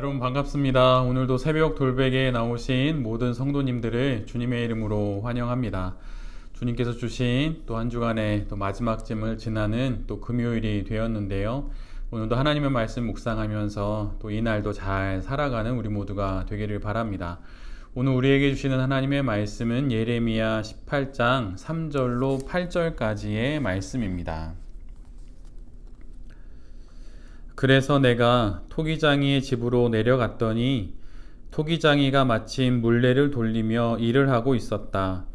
여러분 반갑습니다. 오늘도 새벽 돌베개에 나오신 모든 성도님들을 주님의 이름으로 환영합니다. 주님께서 주신 또 한 주간의 또 마지막 쯤을 지나는 또 금요일이 되었는데요. 오늘도 하나님의 말씀 묵상하면서 또 이날도 잘 살아가는 우리 모두가 되기를 바랍니다. 오늘 우리에게 주시는 하나님의 말씀은 예레미야 18장 3절로 8절까지의 말씀입니다. 그래서 내가 토기장이의 집으로 내려갔더니 토기장이가 마침 물레를 돌리며 일을 하고 있었다.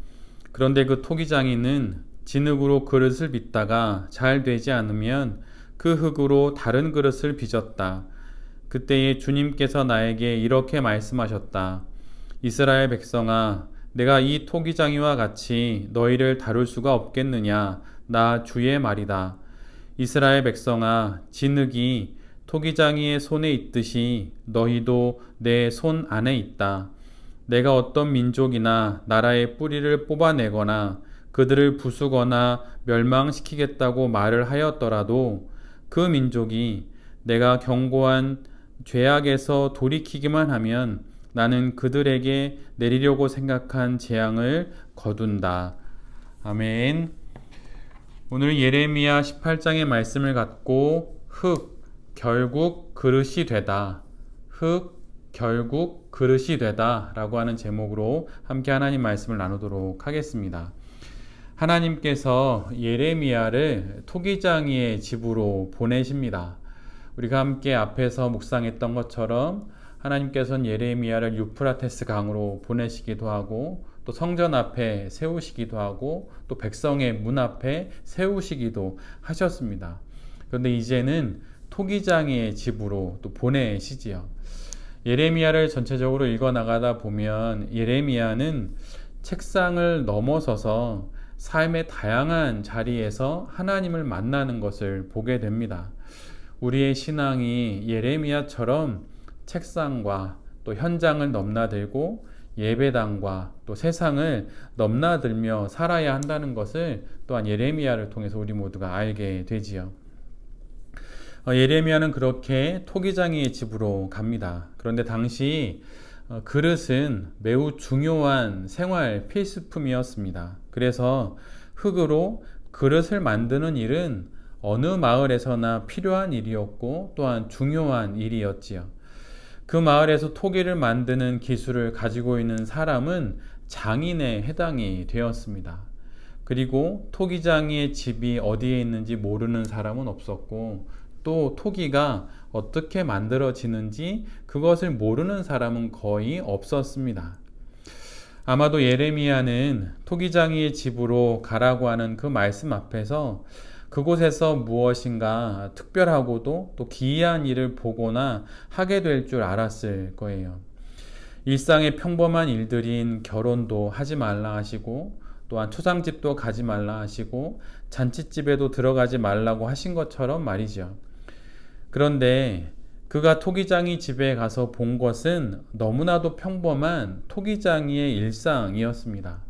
그런데 그 토기장이는 진흙으로 그릇을 빚다가 잘 되지 않으면 그 흙으로 다른 그릇을 빚었다. 그때에 주님께서 나에게 이렇게 말씀하셨다. 이스라엘 백성아, 내가 이 토기장이와 같이 너희를 다룰 수가 없겠느냐? 나 주의 말이다. 이스라엘 백성아, 진흙이 토기장이의 손에 있듯이 너희도 내 손 안에 있다. 내가 어떤 민족이나 나라의 뿌리를 뽑아내거나 그들을 부수거나 멸망시키겠다고 말을 하였더라도 그 민족이 내가 경고한 죄악에서 돌이키기만 하면 나는 그들에게 내리려고 생각한 재앙을 거둔다. 아멘. 오늘 예레미야 18장의 말씀을 갖고 흙, 결국 그릇이 되다. 흙, 결국 그릇이 되다 라고 하는 제목으로 함께 하나님 말씀을 나누도록 하겠습니다. 하나님께서 예레미야를 토기장이의 집으로 보내십니다. 우리가 함께 앞에서 묵상했던 것처럼 하나님께서는 예레미야를 유프라테스 강으로 보내시기도 하고 또 성전 앞에 세우시기도 하고 또 백성의 문 앞에 세우시기도 하셨습니다. 그런데 이제는 토기장이의 집으로 또 보내시지요. 예레미야를 전체적으로 읽어나가다 보면 예레미야는 책상을 넘어서서 삶의 다양한 자리에서 하나님을 만나는 것을 보게 됩니다. 우리의 신앙이 예레미야처럼 책상과 또 현장을 넘나들고 예배당과 또 세상을 넘나들며 살아야 한다는 것을 또한 예레미야를 통해서 우리 모두가 알게 되지요. 예레미야는 그렇게 토기장이의 집으로 갑니다. 그런데 당시 그릇은 매우 중요한 생활 필수품이었습니다. 그래서 흙으로 그릇을 만드는 일은 어느 마을에서나 필요한 일이었고 또한 중요한 일이었지요. 그 마을에서 토기를 만드는 기술을 가지고 있는 사람은 장인에 해당이 되었습니다. 그리고 토기장이의 집이 어디에 있는지 모르는 사람은 없었고 또 토기가 어떻게 만들어지는지 그것을 모르는 사람은 거의 없었습니다. 아마도 예레미야는 토기장이의 집으로 가라고 하는 그 말씀 앞에서 그곳에서 무엇인가 특별하고도 또 기이한 일을 보거나 하게 될 줄 알았을 거예요. 일상의 평범한 일들인 결혼도 하지 말라 하시고 또한 초상집도 가지 말라 하시고 잔칫집에도 들어가지 말라고 하신 것처럼 말이죠. 그런데 그가 토기장이 집에 가서 본 것은 너무나도 평범한 토기장이의 일상이었습니다.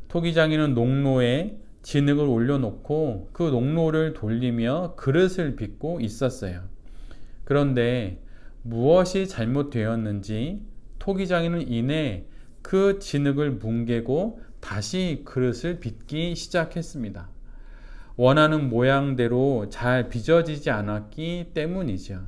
토기장이는 농로에 진흙을 올려놓고 그 농로를 돌리며 그릇을 빚고 있었어요. 그런데 무엇이 잘못되었는지 토기장이는 이내 그 진흙을 뭉개고 다시 그릇을 빚기 시작했습니다. 원하는 모양대로 잘 빚어지지 않았기 때문이죠.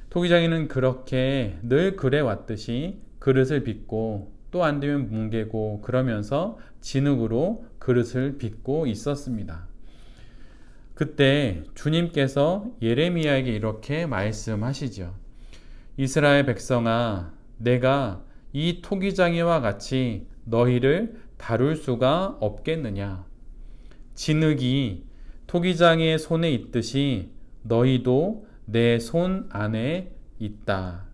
토기장이는 그렇게 늘 그래 왔듯이 그릇을 빚고 또 안 되면 뭉개고 그러면서 진흙으로 그릇을 빚고 있었습니다. 그때 주님께서 예레미야에게 이렇게 말씀하시죠. 이스라엘 백성아, 내가 이 토기장이와 같이 너희를 다룰 수가 없겠느냐? 진흙이 토기장이의 손에 있듯이 너희도 내 손 안에 있다.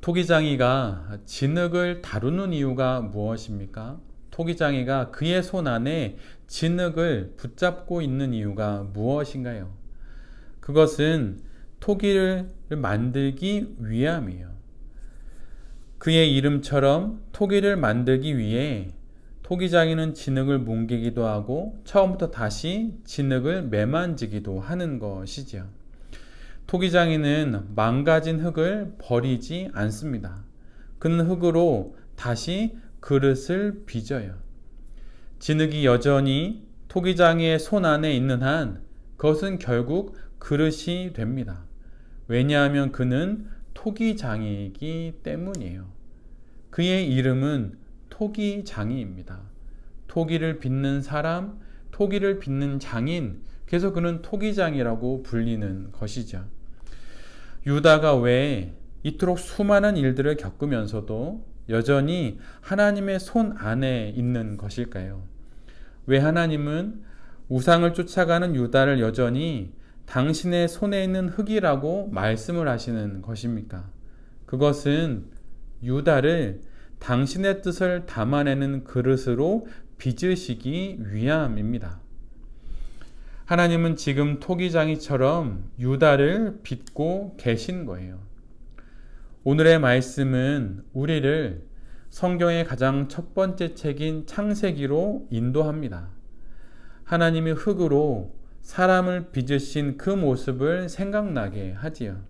토기장이가 진흙을 다루는 이유가 무엇입니까? 토기장이가 그의 손 안에 진흙을 붙잡고 있는 이유가 무엇인가요? 그것은 토기를 만들기 위함이에요. 그의 이름처럼 토기를 만들기 위해 토기장이는 진흙을 뭉개기도 하고 처음부터 다시 진흙을 매만지기도 하는 것이지요. 토기장이는 망가진 흙을 버리지 않습니다. 그는 흙으로 다시 그릇을 빚어요. 진흙이 여전히 토기장이의 손 안에 있는 한 그것은 결국 그릇이 됩니다. 왜냐하면 그는 토기장이이기 때문이에요. 그의 이름은 토기장이입니다. 토기를 빚는 사람, 토기를 빚는 장인, 그래서 그는 토기장이라고 불리는 것이죠. 유다가 왜 이토록 수많은 일들을 겪으면서도 여전히 하나님의 손 안에 있는 것일까요? 왜 하나님은 우상을 쫓아가는 유다를 여전히 당신의 손에 있는 흙이라고 말씀을 하시는 것입니까? 그것은 유다를 당신의 뜻을 담아내는 그릇으로 빚으시기 위함입니다. 하나님은 지금 토기장이처럼 유다를 빚고 계신 거예요. 오늘의 말씀은 우리를 성경의 가장 첫 번째 책인 창세기로 인도합니다. 하나님이 흙으로 사람을 빚으신 그 모습을 생각나게 하지요.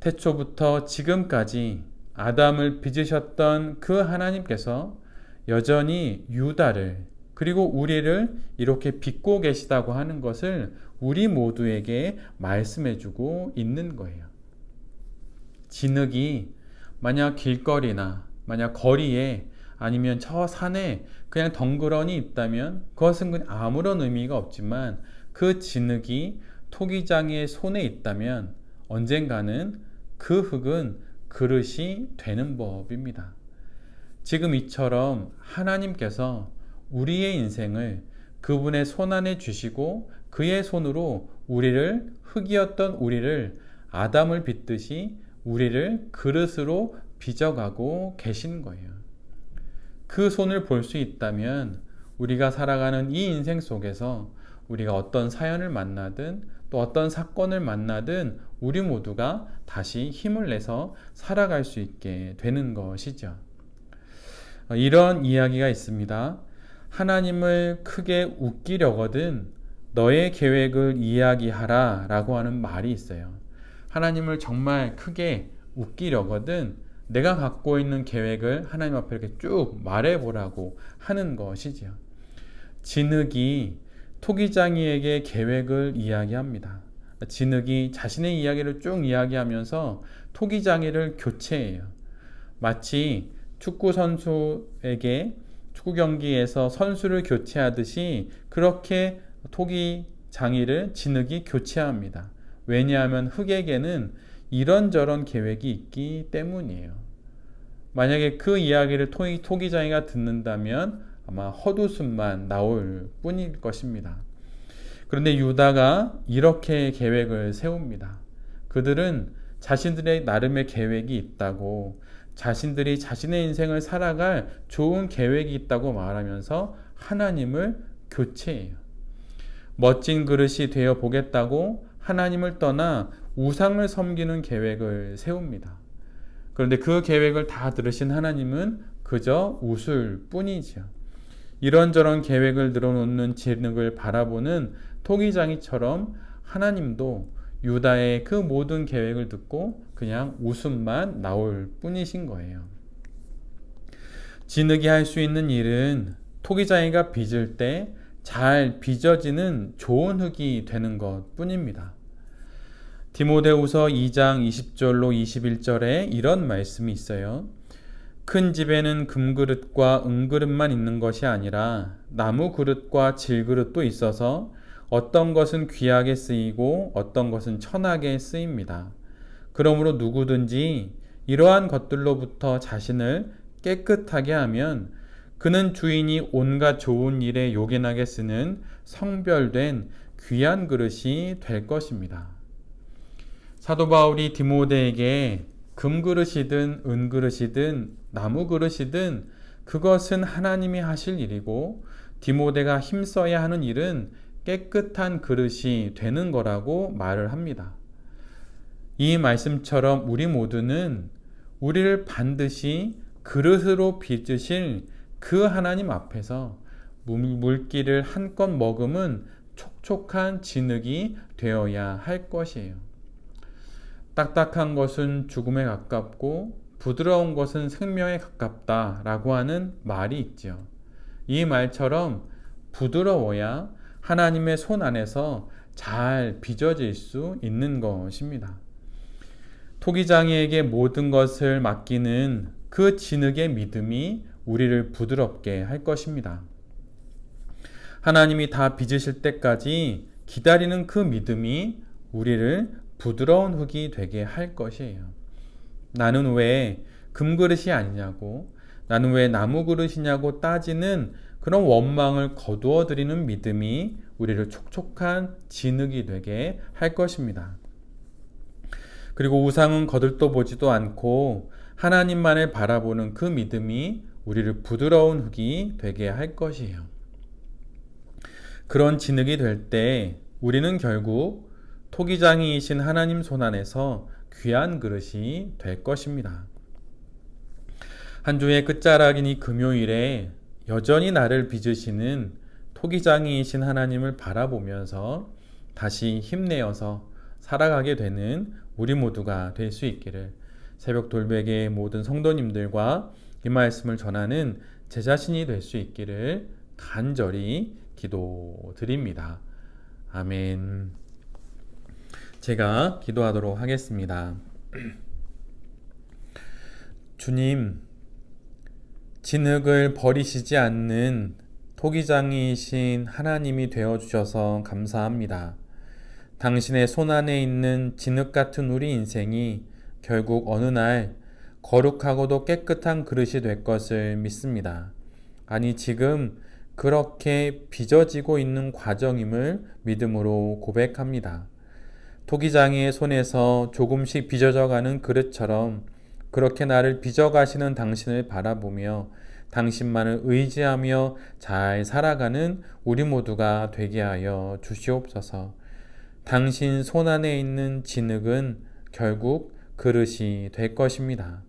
태초부터 지금까지 아담을 빚으셨던 그 하나님께서 여전히 유다를 그리고 우리를 이렇게 빚고 계시다고 하는 것을 우리 모두에게 말씀해주고 있는 거예요. 진흙이 만약 길거리나 만약 거리에 아니면 저 산에 그냥 덩그러니 있다면 그것은 그냥 아무런 의미가 없지만 그 진흙이 토기장이의 손에 있다면 언젠가는 그 흙은 그릇이 되는 법입니다. 지금 이처럼 하나님께서 우리의 인생을 그분의 손 안에 주시고 그의 손으로 우리를 흙이었던 우리를 아담을 빚듯이 우리를 그릇으로 빚어가고 계신 거예요. 그 손을 볼 수 있다면 우리가 살아가는 이 인생 속에서 우리가 어떤 사연을 만나든 또 어떤 사건을 만나든 우리 모두가 다시 힘을 내서 살아갈 수 있게 되는 것이죠. 이런 이야기가 있습니다. 하나님을 크게 웃기려거든 너의 계획을 이야기하라 라고 하는 말이 있어요. 하나님을 정말 크게 웃기려거든 내가 갖고 있는 계획을 하나님 앞에 이렇게 쭉 말해보라고 하는 것이죠. 진흙이 토기장이에게 계획을 이야기합니다. 진흙이 자신의 이야기를 쭉 이야기하면서 토기장이를 교체해요. 마치 축구 선수에게 축구 경기에서 선수를 교체하듯이 그렇게 토기장이를 진흙이 교체합니다. 왜냐하면 흙에게는 이런저런 계획이 있기 때문이에요. 만약에 그 이야기를 토기장이가 듣는다면 아마 헛웃음만 나올 뿐일 것입니다. 그런데 유다가 이렇게 계획을 세웁니다. 그들은 자신들의 나름의 계획이 있다고, 자신들이 자신의 인생을 살아갈 좋은 계획이 있다고 말하면서 하나님을 교체해요. 멋진 그릇이 되어 보겠다고 하나님을 떠나 우상을 섬기는 계획을 세웁니다. 그런데 그 계획을 다 들으신 하나님은 그저 웃을 뿐이죠. 이런저런 계획을 늘어놓는 진흙을 바라보는 토기장이처럼 하나님도 유다의 그 모든 계획을 듣고 그냥 웃음만 나올 뿐이신 거예요. 진흙이 할 수 있는 일은 토기장이가 빚을 때 잘 빚어지는 좋은 흙이 되는 것 뿐입니다. 디모데후서 2장 20절로 21절에 이런 말씀이 있어요. 큰 집에는 금그릇과 은그릇만 있는 것이 아니라 나무 그릇과 질그릇도 있어서 어떤 것은 귀하게 쓰이고 어떤 것은 천하게 쓰입니다. 그러므로 누구든지 이러한 것들로부터 자신을 깨끗하게 하면 그는 주인이 온갖 좋은 일에 요긴하게 쓰는 성별된 귀한 그릇이 될 것입니다. 사도 바울이 디모데에게 금그릇이든 은그릇이든 나무그릇이든 그것은 하나님이 하실 일이고 디모데가 힘써야 하는 일은 깨끗한 그릇이 되는 거라고 말을 합니다. 이 말씀처럼 우리 모두는 우리를 반드시 그릇으로 빚으실 그 하나님 앞에서 물기를 한껏 머금은 촉촉한 진흙이 되어야 할 것이에요. 딱딱한 것은 죽음에 가깝고 부드러운 것은 생명에 가깝다라고 하는 말이 있죠. 이 말처럼 부드러워야 하나님의 손 안에서 잘 빚어질 수 있는 것입니다. 토기장이에게 모든 것을 맡기는 그 진흙의 믿음이 우리를 부드럽게 할 것입니다. 하나님이 다 빚으실 때까지 기다리는 그 믿음이 우리를 부드러운 흙이 되게 할 것이에요. 나는 왜 금그릇이 아니냐고, 나는 왜 나무 그릇이냐고 따지는 그런 원망을 거두어 드리는 믿음이 우리를 촉촉한 진흙이 되게 할 것입니다. 그리고 우상은 거들떠 보지도 않고 하나님만을 바라보는 그 믿음이 우리를 부드러운 흙이 되게 할 것이에요. 그런 진흙이 될 때 우리는 결국 토기장이이신 하나님 손안에서 귀한 그릇이 될 것입니다. 한 주의 끝자락이니 금요일에 여전히 나를 빚으시는 토기장이이신 하나님을 바라보면서 다시 힘내어서 살아가게 되는 우리 모두가 될 수 있기를 새벽 돌베개의 모든 성도님들과 이 말씀을 전하는 제 자신이 될 수 있기를 간절히 기도드립니다. 아멘. 제가 기도하도록 하겠습니다. 주님, 진흙을 버리시지 않는 토기장이신 하나님이 되어주셔서 감사합니다. 당신의 손 안에 있는 진흙 같은 우리 인생이 결국 어느 날 거룩하고도 깨끗한 그릇이 될 것을 믿습니다. 아니, 지금 그렇게 빚어지고 있는 과정임을 믿음으로 고백합니다. 토기장이의 손에서 조금씩 빚어져가는 그릇처럼 그렇게 나를 빚어가시는 당신을 바라보며 당신만을 의지하며 잘 살아가는 우리 모두가 되게 하여 주시옵소서. 당신 손 안에 있는 진흙은 결국 그릇이 될 것입니다.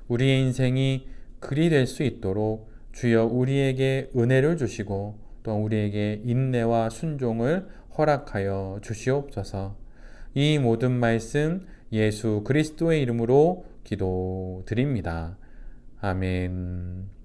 우리의 인생이 글이 될 수 있도록 주여 우리에게 은혜를 주시고 또 우리에게 인내와 순종을 허락하여 주시옵소서. 이 모든 말씀 예수 그리스도의 이름으로 기도드립니다. 아멘.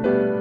주님.